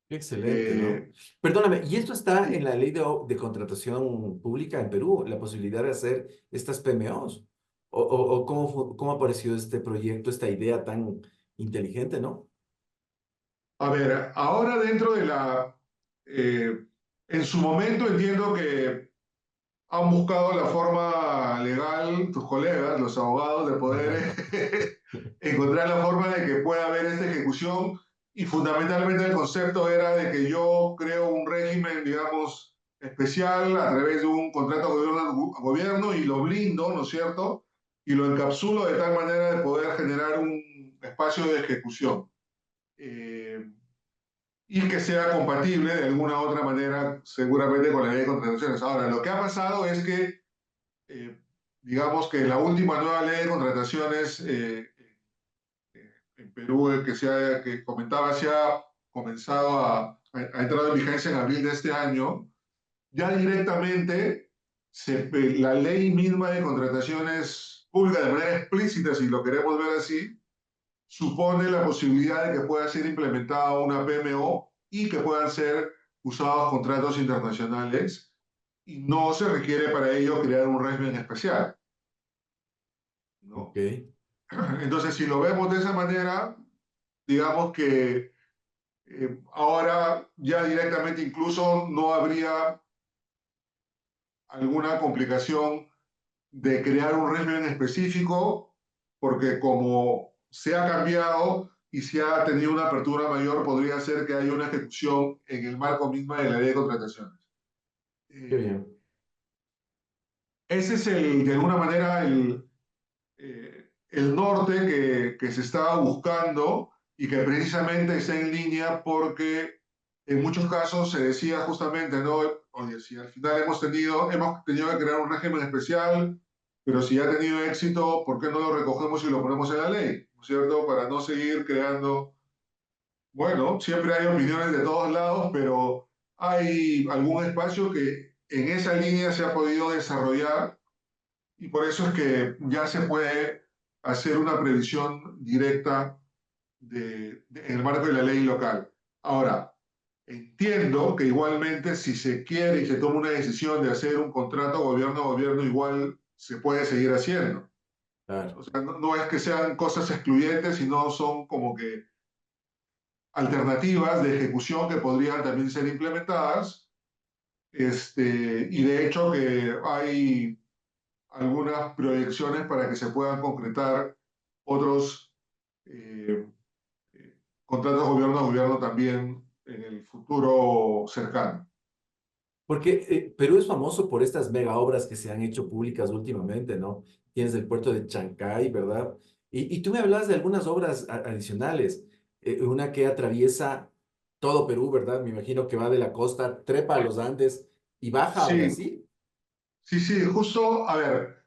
qué excelente, ¿no? Eh, Perdóname, ¿y esto está en sí. la ley de contratación pública en Perú, la posibilidad de hacer estas PMOs? ¿O cómo apareció este proyecto, esta idea tan inteligente, ¿no? A ver, ahora dentro de en su momento entiendo que han buscado la forma legal, tus colegas, los abogados, de poder encontrar la forma de que pueda haber esta ejecución y fundamentalmente el concepto era de que yo creo un régimen, digamos, especial a través de un contrato gobierno y lo blindo, ¿no es cierto? Y lo encapsulo de tal manera de poder generar un espacio de ejecución. Eh, y que sea compatible de alguna u otra manera, seguramente con la ley de contrataciones. Ahora, lo que ha pasado es que eh, digamos que la última nueva ley de contrataciones en Perú, que comentaba, se ha comenzado ha entrado en vigencia en abril de este año, ya directamente la ley misma de contrataciones públicas, de manera explícita, si lo queremos ver así, supone la posibilidad de que pueda ser implementada una PMO y que puedan ser usados contratos internacionales y no se requiere para ello crear un régimen especial, Ok, ¿no? Entonces, si lo vemos de esa manera, digamos que ahora ya directamente incluso no habría alguna complicación de crear un régimen específico, porque como se ha cambiado y si ha tenido una apertura mayor, podría ser que haya una ejecución en el marco misma de la ley de contrataciones. Qué Eh, bien. Ese es de alguna manera el norte que se estaba buscando y que precisamente está en línea porque en muchos casos se decía justamente, ¿no? Oye, si al final hemos tenido que crear un régimen especial, pero si ha tenido éxito, ¿por qué no lo recogemos y lo ponemos en la ley? ¿No es cierto? Para no seguir creando, bueno, siempre hay opiniones de todos lados, pero hay algún espacio que en esa línea se ha podido desarrollar y por eso es que ya se puede hacer una previsión directa en el marco de la ley local. Ahora, entiendo que igualmente si se quiere y se toma una decisión de hacer un contrato gobierno a gobierno, igual se puede seguir haciendo. Claro. O sea, no es que sean cosas excluyentes, sino son como que alternativas de ejecución que podrían también ser implementadas. Y de hecho que hay algunas proyecciones para que se puedan concretar otros eh, contratos gobierno a gobierno también en el futuro cercano. Porque Perú es famoso por estas mega obras que se han hecho públicas últimamente, ¿no? Tienes el puerto de Chancay, ¿verdad? Y tú me hablas de algunas obras adicionales. Una que atraviesa todo Perú, ¿verdad? Me imagino que va de la costa, trepa a los Andes y baja a Sí, Brasil. sí, sí, justo, a ver,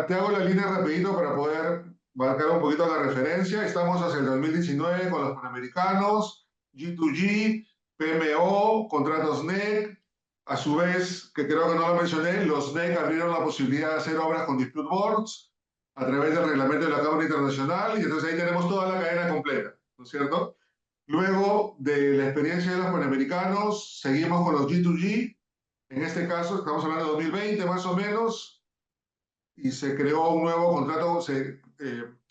te hago la línea rapidito para poder marcar un poquito la referencia. Estamos hacia el 2019 con los Panamericanos, G2G, PMO, contratos NEC. A su vez, que creo que no lo mencioné, los NEC abrieron la posibilidad de hacer obras con dispute boards a través del reglamento de la Cámara Internacional y entonces ahí tenemos toda la cadena completa, ¿no es cierto? Luego de la experiencia de los Panamericanos, seguimos con los G2G. En este caso, estamos hablando de 2020 más o menos, y se creó un nuevo contrato, se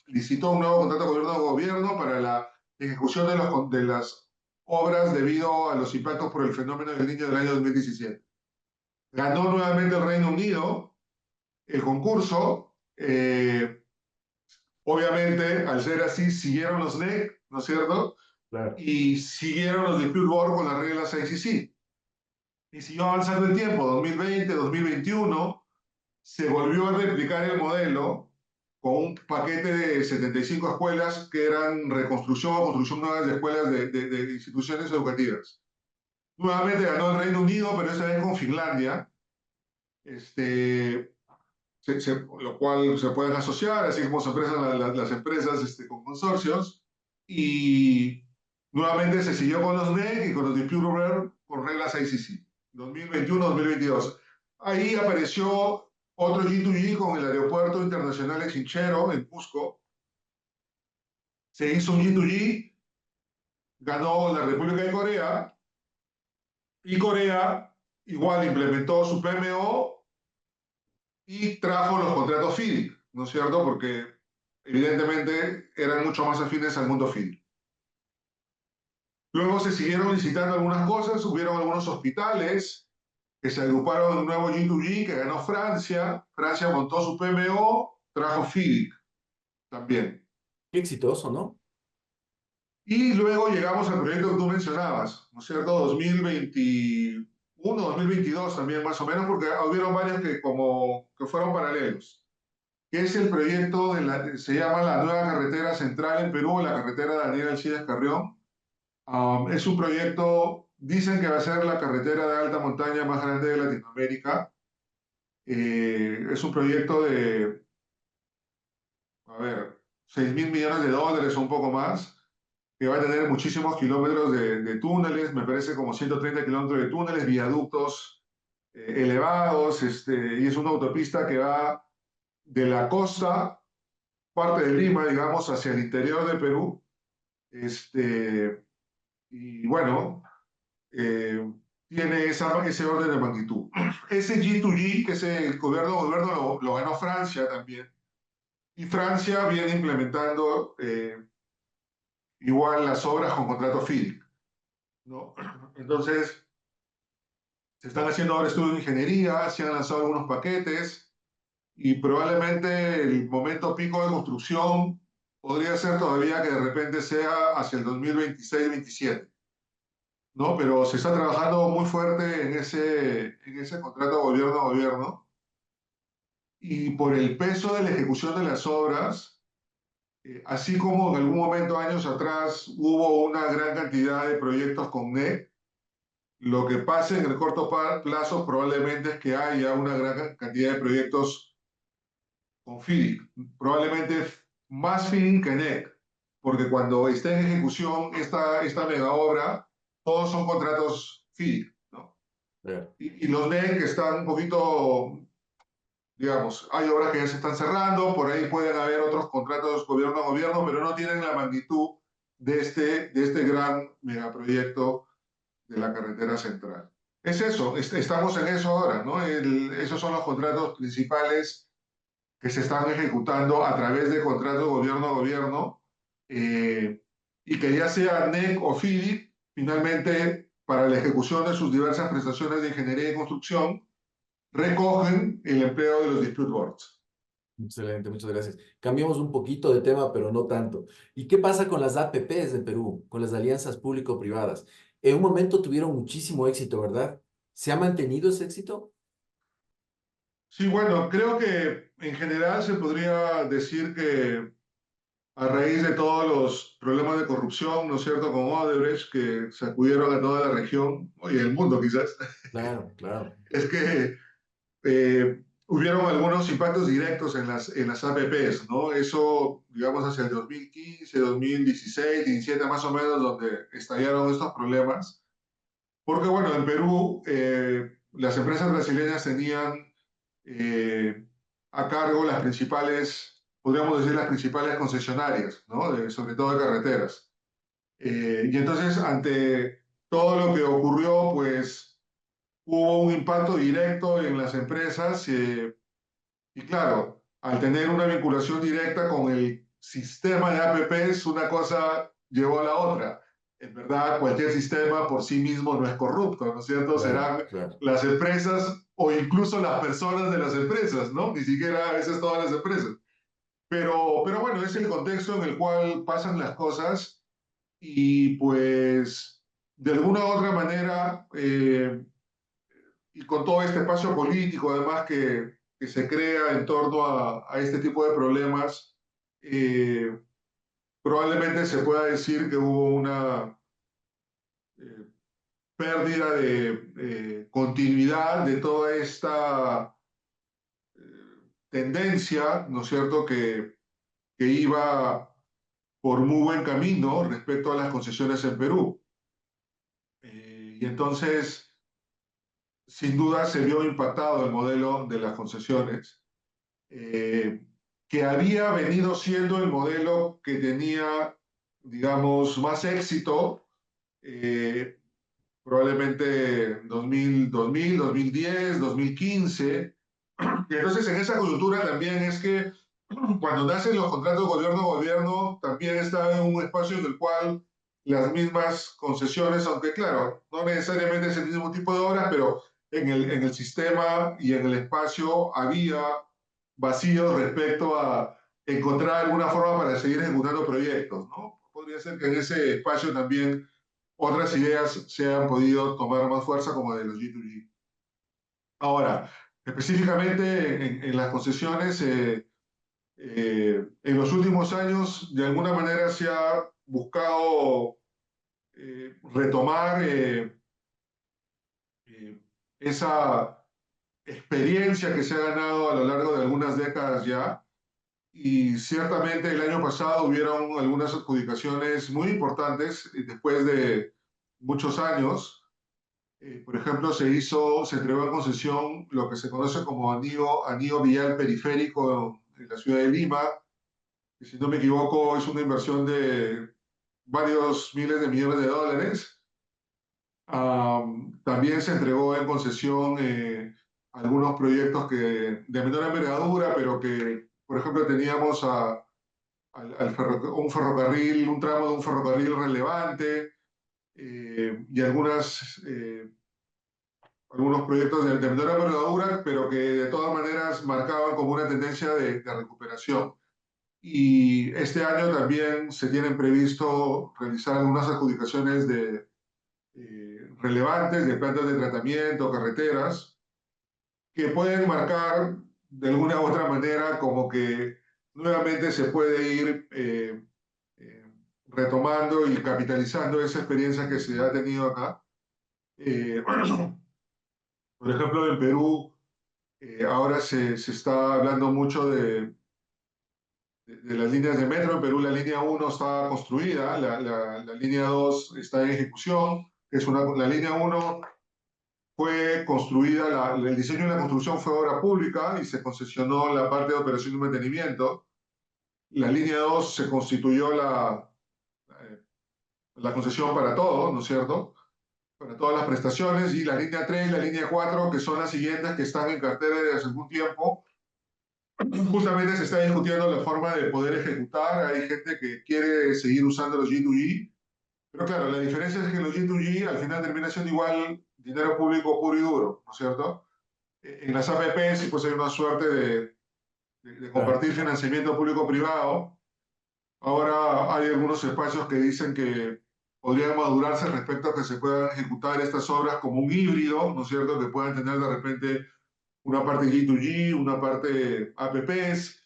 licitó un nuevo contrato gobierno a gobierno para la ejecución de las obras debido a los impactos por el fenómeno del niño del año 2017. Ganó nuevamente el Reino Unido el concurso. Obviamente, al ser así, siguieron los NEC, ¿no es cierto? Claro. Y siguieron los dispute board con las reglas ICC. Y siguió avanzando el tiempo, 2020, 2021, se volvió a replicar el modelo con un paquete de 75 escuelas que eran reconstrucción o construcción nuevas de escuelas de instituciones educativas. Nuevamente ganó el Reino Unido, pero esta vez con Finlandia, lo cual se pueden asociar, así como se empresas, las empresas con consorcios. Y nuevamente se siguió con los NEC y con los Dispute con reglas ICC, 2021-2022. Ahí apareció otro G2G con el Aeropuerto Internacional de Chinchero, en Cusco. Se hizo un G2G, ganó la República de Corea, y Corea igual implementó su PMO y trajo los contratos FIDIC, ¿no es cierto? Porque evidentemente eran mucho más afines al mundo FIDIC. Luego se siguieron licitando algunas cosas, hubieron algunos hospitales que se agruparon en un nuevo G2G que ganó Francia. Francia montó su PMO, trajo FIDIC también. Qué exitoso, ¿no? Y luego llegamos al proyecto que tú mencionabas, ¿no es cierto? 2021, 2022 también más o menos, porque hubieron varios que fueron paralelos, que es el proyecto se llama la nueva carretera central en Perú, la carretera Daniel Alcides Carrión. Es un proyecto, dicen que va a ser la carretera de alta montaña más grande de Latinoamérica. Es un proyecto de, a ver, 6.000 millones de dólares o un poco más, que va a tener muchísimos kilómetros de túneles, me parece como 130 kilómetros de túneles, viaductos elevados, y es una autopista que va de la costa, parte de Lima, digamos, hacia el interior de Perú. Y bueno, eh, tiene ese orden de magnitud. Ese G2G, que ese gobierno lo ganó Francia también. Y Francia viene implementando igual las obras con contrato FIDIC, ¿no? Entonces, se están haciendo ahora estudios de ingeniería, se han lanzado algunos paquetes y probablemente el momento pico de construcción podría ser todavía que de repente sea hacia el 2026-27, ¿no? Pero se está trabajando muy fuerte en ese contrato gobierno a gobierno y por el peso de la ejecución de las obras, así como en algún momento, años atrás, hubo una gran cantidad de proyectos con NEC, lo que pase en el corto plazo probablemente es que haya una gran cantidad de proyectos con FIDIC, probablemente más FIDIC que NEC, porque cuando esté en ejecución esta mega obra, todos son contratos FIDIC, ¿no? Claro. Y los NEC están un poquito, digamos, hay obras que ya se están cerrando, por ahí pueden haber otros contratos gobierno a gobierno, pero no tienen la magnitud de este gran megaproyecto de la carretera central. Es eso, estamos en eso ahora, ¿no? Esos son los contratos principales que se están ejecutando a través de contratos gobierno a gobierno, y que ya sea NEC o FIDIC, finalmente, para la ejecución de sus diversas prestaciones de ingeniería y construcción, recogen el empleo de los dispute boards. Excelente, muchas gracias. Cambiamos un poquito de tema, pero no tanto. ¿Y qué pasa con las APPs de Perú, con las alianzas público-privadas? En un momento tuvieron muchísimo éxito, ¿verdad? ¿Se ha mantenido ese éxito? Sí, bueno, creo que en general se podría decir que a raíz de todos los problemas de corrupción, ¿no es cierto?, con Odebrecht, que sacudieron a toda la región, y el mundo quizás, Claro, claro. es que hubieron algunos impactos directos en las APPs, ¿no? Eso, digamos, hacia el 2015, 2016, 17 más o menos, donde estallaron estos problemas. Porque, bueno, en Perú las empresas brasileñas tenían eh, a cargo las principales, podríamos decir, las principales concesionarias, ¿no? Sobre todo de carreteras. Y entonces, ante todo lo que ocurrió, pues hubo un impacto directo en las empresas, y claro, al tener una vinculación directa con el sistema de APPs, una cosa llevó a la otra. En verdad, cualquier sistema por sí mismo no es corrupto, ¿no es cierto? Claro, Serán claro. las empresas o incluso las personas de las empresas, ¿no? Ni siquiera a veces todas las empresas. Pero bueno, es el contexto en el cual pasan las cosas y pues de alguna u otra manera, y con todo este espacio político además que se crea en torno a este tipo de problemas, eh, probablemente se pueda decir que hubo una eh, pérdida de continuidad de toda esta tendencia, ¿no es cierto?, que iba por muy buen camino respecto a las concesiones en Perú. Y entonces, sin duda, se vio impactado el modelo de las concesiones, eh, que había venido siendo el modelo que tenía, digamos, más éxito, eh, probablemente 2010, 2015. Y entonces en esa coyuntura también es que cuando nacen los contratos gobierno a gobierno, también está en un espacio en el cual las mismas concesiones, aunque claro, no necesariamente es el mismo tipo de obras, pero en el sistema y en el espacio había vacíos respecto a encontrar alguna forma para seguir ejecutando proyectos, ¿no? Podría ser que en ese espacio también otras ideas se han podido tomar más fuerza, como de los G2G. Ahora, específicamente en las concesiones, en los últimos años, de alguna manera se ha buscado retomar eh, esa experiencia que se ha ganado a lo largo de algunas décadas ya. Y ciertamente el año pasado hubieron algunas adjudicaciones muy importantes después de muchos años. Por ejemplo, se entregó en concesión lo que se conoce como anillo vial periférico en la ciudad de Lima, que si no me equivoco es una inversión de varios miles de millones de dólares. También se entregó en concesión algunos proyectos de menor envergadura, pero que, por ejemplo, teníamos un ferrocarril, un tramo de un ferrocarril relevante, y algunos proyectos de menor envergadura, pero que de todas maneras marcaban como una tendencia de recuperación. y este año también se tienen previsto realizar algunas adjudicaciones relevantes de plantas de tratamiento, carreteras, que pueden marcar de alguna u otra manera como que nuevamente se puede ir retomando y capitalizando esa experiencia que se ha tenido acá. Eh, por ejemplo, en Perú ahora se está hablando mucho de las líneas de metro. En Perú la línea uno está construida, la línea 2 está en ejecución. La línea uno fue construida, el diseño y la construcción fue obra pública y se concesionó la parte de operación y mantenimiento. La línea 2 se constituyó eh, la concesión para todo, ¿no es cierto? Para todas las prestaciones, y la línea 3 y la línea 4, que son las siguientes que están en cartera desde hace algún tiempo, justamente se está discutiendo la forma de poder ejecutar. Hay gente que quiere seguir usando los G2G, pero claro, la diferencia es que los G2G al final termina siendo igual dinero público puro y duro, ¿no es cierto? En las APP sí pues hay una suerte de Claro. compartir financiamiento público-privado. Ahora hay algunos espacios que dicen que podrían madurarse respecto a que se puedan ejecutar estas obras como un híbrido, ¿no es cierto? Que puedan tener de repente una parte G2G, una parte APPs.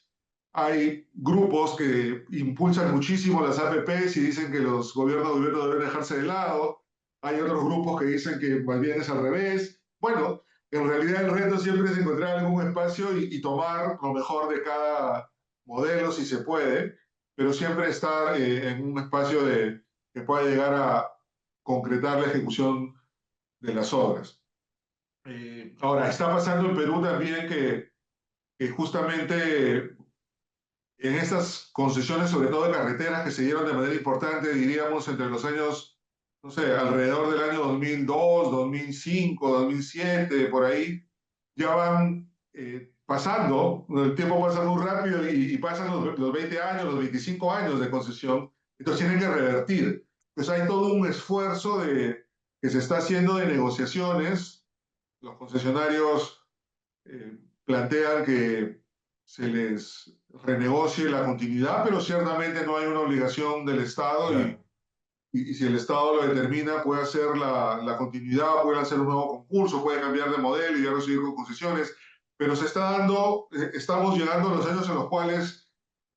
Hay grupos que impulsan muchísimo las APPs y dicen que los gobiernos deben dejarse de lado. Hay otros grupos que dicen que más bien es al revés. Bueno, en realidad el reto siempre es encontrar algún espacio y tomar lo mejor de cada modelo si se puede, pero siempre estar en un espacio que pueda llegar a concretar la ejecución de las obras. Ahora, está pasando en Perú también que justamente en estas concesiones, sobre todo de carreteras, que se dieron de manera importante, diríamos, entre los años, no sé, alrededor del año 2002, 2005, 2007, por ahí, ya van pasando, el tiempo pasa muy rápido y pasan los 20 años, los 25 años de concesión, entonces tienen que revertir. Pues hay todo un esfuerzo que se está haciendo de negociaciones. Los concesionarios plantean que se les renegocie la continuidad, pero ciertamente no hay una obligación del Estado Claro. y si el Estado lo determina, puede hacer la continuidad, puede hacer un nuevo concurso, puede cambiar de modelo y ya no seguir con concesiones, pero se está dando, estamos llegando a los años en los cuales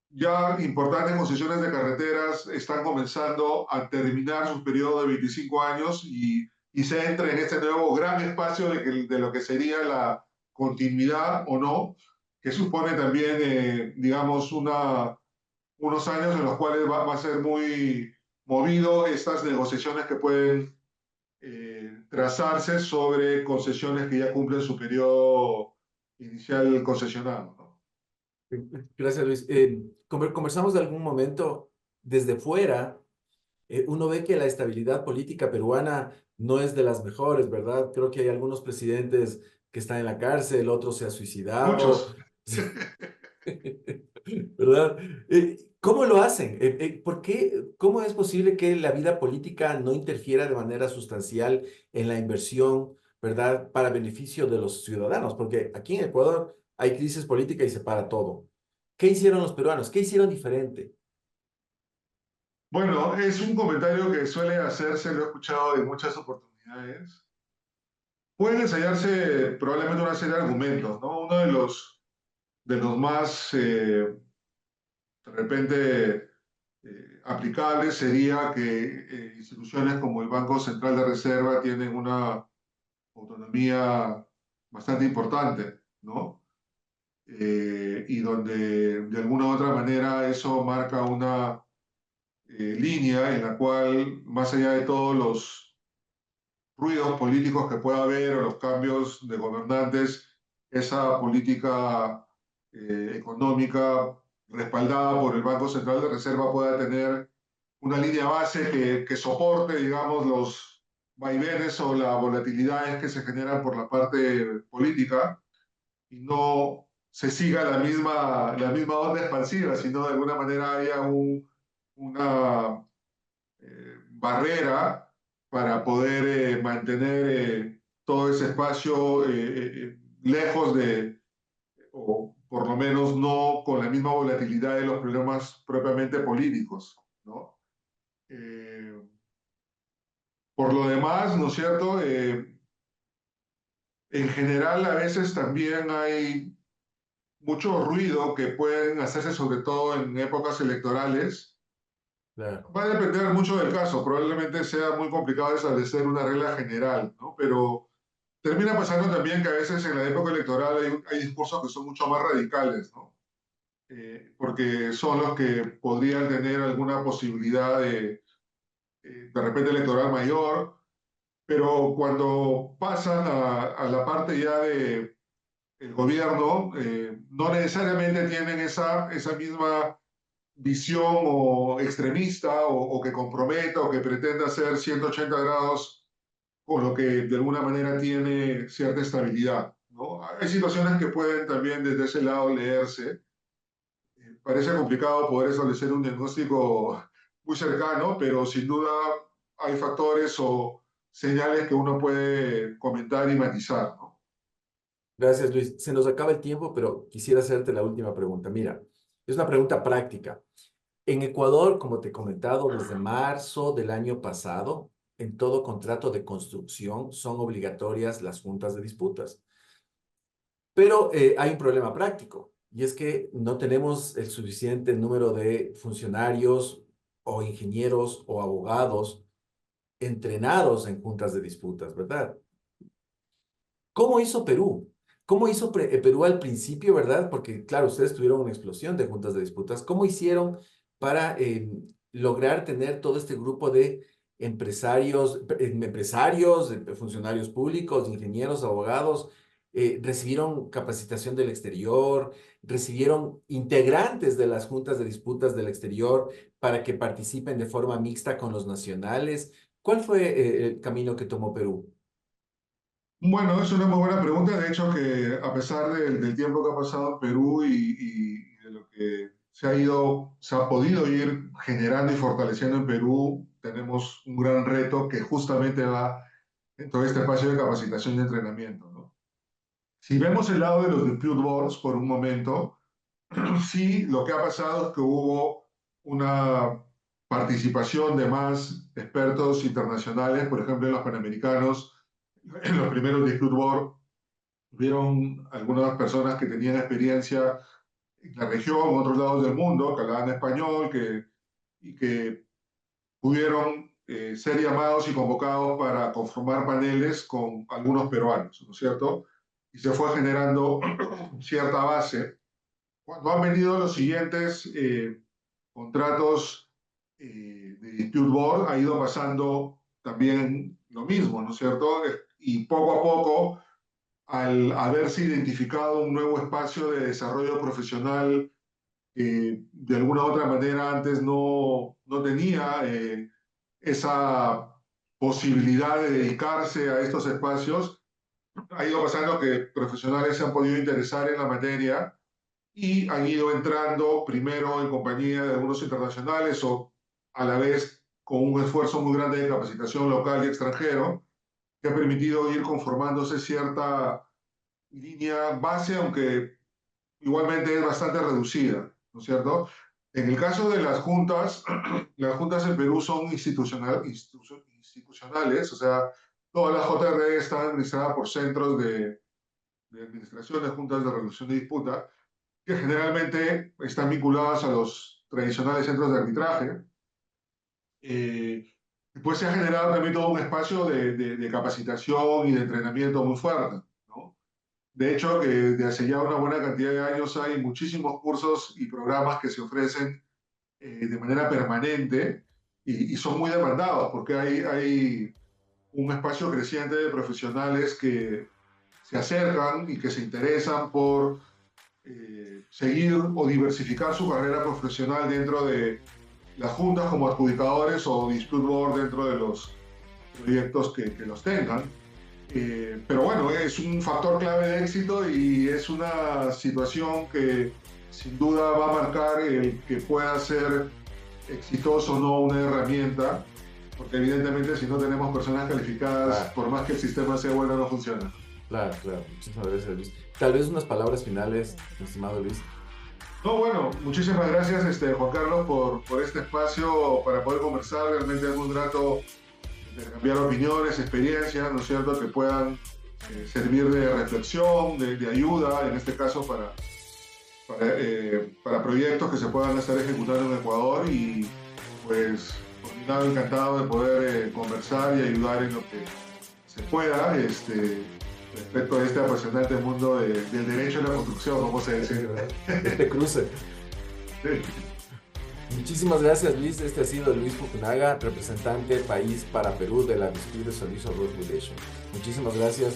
ya importantes concesiones de carreteras están comenzando a terminar su periodo de 25 años y se entra en este nuevo gran espacio de lo que sería la continuidad o no, que supone también, digamos, unos años en los cuales va a ser muy movido estas negociaciones que pueden trazarse sobre concesiones que ya cumplen su periodo inicial concesionado, ¿no? Gracias, Luis. Conversamos de algún momento desde fuera. Uno ve que la estabilidad política peruana no es de las mejores, ¿verdad? Creo que hay algunos presidentes que están en la cárcel, otros se han suicidado, Muchos. ¿verdad? ¿Cómo lo hacen? ¿Por qué? ¿Cómo es posible que la vida política no interfiera de manera sustancial en la inversión, ¿verdad? Para beneficio de los ciudadanos, porque aquí en Ecuador hay crisis política y se para todo. ¿Qué hicieron los peruanos? ¿Qué hicieron diferente? Bueno, es un comentario que suele hacerse, lo he escuchado en muchas oportunidades. Pueden ensayarse probablemente una serie de argumentos, ¿no? Uno de los más, de repente, aplicables sería que instituciones como el Banco Central de Reserva tienen una autonomía bastante importante, ¿no? Y donde de alguna u otra manera eso marca una línea en la cual, más allá de todos los ruidos políticos que pueda haber o los cambios de gobernantes, esa política económica respaldada por el Banco Central de Reserva pueda tener una línea base que soporte, digamos, los vaivenes o las volatilidades que se generan por la parte política y no se siga la misma onda expansiva, sino de alguna manera haya una barrera para poder mantener todo ese espacio lejos de, o por lo menos no con la misma volatilidad de los problemas propiamente políticos, ¿no? Eh, por lo demás, ¿no es cierto? En general, a veces también hay mucho ruido que pueden hacerse, sobre todo en épocas electorales. Claro, Va a depender mucho del caso, probablemente sea muy complicado establecer una regla general, ¿no? Pero termina pasando también que a veces en la época electoral hay discursos que son mucho más radicales, ¿no? Porque son los que podrían tener alguna posibilidad de repente electoral mayor, pero cuando pasan a la parte ya de el gobierno, no necesariamente tienen esa misma visión o extremista o que comprometa o que pretenda hacer 180 grados con lo que de alguna manera tiene cierta estabilidad, ¿no? Hay situaciones que pueden también desde ese lado leerse. Parece complicado poder establecer un diagnóstico muy cercano, pero sin duda hay factores o señales que uno puede comentar y matizar, ¿no? gracias Luis. Se nos acaba el tiempo, pero quisiera hacerte la última pregunta. Mira, es una pregunta práctica. En Ecuador, como te he comentado, desde marzo del año pasado, en todo contrato de construcción son obligatorias las juntas de disputas. Pero hay un problema práctico y es que no tenemos el suficiente número de funcionarios o ingenieros o abogados entrenados en juntas de disputas, ¿verdad? ¿Cómo hizo Perú? ¿Cómo hizo Perú al principio, verdad? Porque, claro, ustedes tuvieron una explosión de juntas de disputas. ¿Cómo hicieron para lograr tener todo este grupo de funcionarios públicos, ingenieros, abogados? ¿Recibieron capacitación del exterior? ¿Recibieron integrantes de las juntas de disputas del exterior para que participen de forma mixta con los nacionales? ¿Cuál fue el camino que tomó Perú? Bueno, es una muy buena pregunta. De hecho, que a pesar del tiempo que ha pasado en Perú y de lo que se ha podido ir generando y fortaleciendo en Perú, tenemos un gran reto que justamente va en todo este espacio de capacitación y entrenamiento, ¿no? Si vemos el lado de los dispute boards por un momento, sí, lo que ha pasado es que hubo una participación de más expertos internacionales, por ejemplo, en los Panamericanos, en los primeros dispute boards, hubieron algunas personas que tenían experiencia en la región, en otros lados del mundo, que hablaban español, y que pudieron ser llamados y convocados para conformar paneles con algunos peruanos, ¿no es cierto? Y se fue generando cierta base. Cuando han venido los siguientes contratos de dispute board, ha ido pasando también lo mismo, ¿no es cierto? Y poco a poco, al haberse identificado un nuevo espacio de desarrollo profesional que de alguna u otra manera antes no tenía esa posibilidad de dedicarse a estos espacios, ha ido pasando que profesionales se han podido interesar en la materia y han ido entrando primero en compañía de algunos internacionales o a la vez con un esfuerzo muy grande de capacitación local y extranjero, que ha permitido ir conformándose cierta línea base, aunque igualmente es bastante reducida, ¿no es cierto? En el caso de las juntas en Perú son institucionales, o sea, todas las JRE están administradas por centros de administración de juntas de resolución de disputa, que generalmente están vinculadas a los tradicionales centros de arbitraje. Pues se ha generado también todo un espacio de capacitación y de entrenamiento muy fuerte, ¿no? De hecho, que desde hace ya una buena cantidad de años hay muchísimos cursos y programas que se ofrecen de manera permanente y son muy demandados porque hay un espacio creciente de profesionales que se acercan y que se interesan por seguir o diversificar su carrera profesional dentro de las juntas como adjudicadores o dispute board dentro de los proyectos que los tengan. Pero bueno, es un factor clave de éxito y es una situación que sin duda va a marcar el que pueda ser exitoso o no una herramienta, porque evidentemente si no tenemos personas calificadas, Ah, por más que el sistema sea bueno, no funciona. Claro, claro. Muchísimas gracias, Luis. Tal vez unas palabras finales, mi estimado Luis. No, bueno, muchísimas gracias, Juan Carlos, por este espacio para poder conversar. Realmente es un rato intercambiar opiniones, experiencias, ¿no es cierto?, que puedan servir de reflexión, de ayuda, en este caso para proyectos que se puedan estar ejecutando en Ecuador y pues por mi lado encantado de poder conversar y ayudar en lo que se pueda respecto a este apasionante mundo del derecho a la construcción, vamos a decir. Este cruce. Muchísimas gracias, Luis. Este ha sido Luis Fukunaga, representante país para Perú de la Dispute Solution Road Relation. Muchísimas gracias.